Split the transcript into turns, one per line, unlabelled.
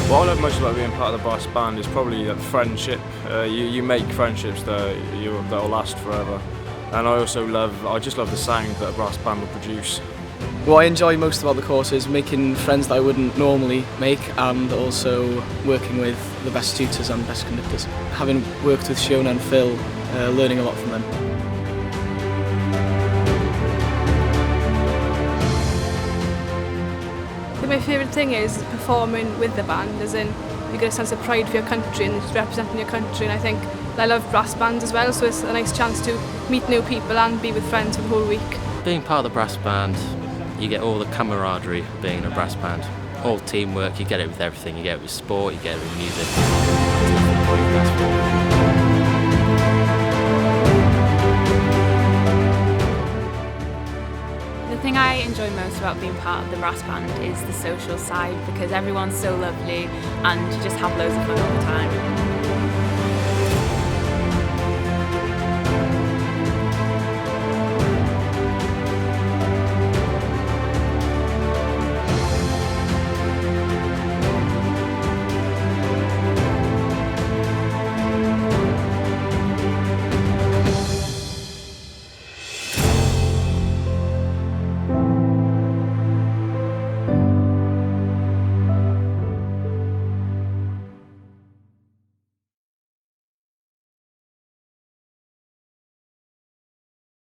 What I love most about being part of the brass band is probably that friendship. You make friendships that'll last forever. And I just love the sound that a brass band will produce.
What I enjoy most about the course is making friends that I wouldn't normally make, and also working with the best tutors and best conductors. Having worked with Siona and Phil, learning a lot from them.
My favourite thing is performing with the band, as in you get a sense of pride for your country and just representing your country, and I think I love brass bands as well, so it's a nice chance to meet new people and be with friends for the whole week.
Being part of the brass band, you get all the camaraderie of being in a brass band. All teamwork, you get it with everything. You get it with sport, you get it with music.
The thing I enjoy most about being part of the brass band is the social side, because everyone's so lovely and you just have loads of fun all the time.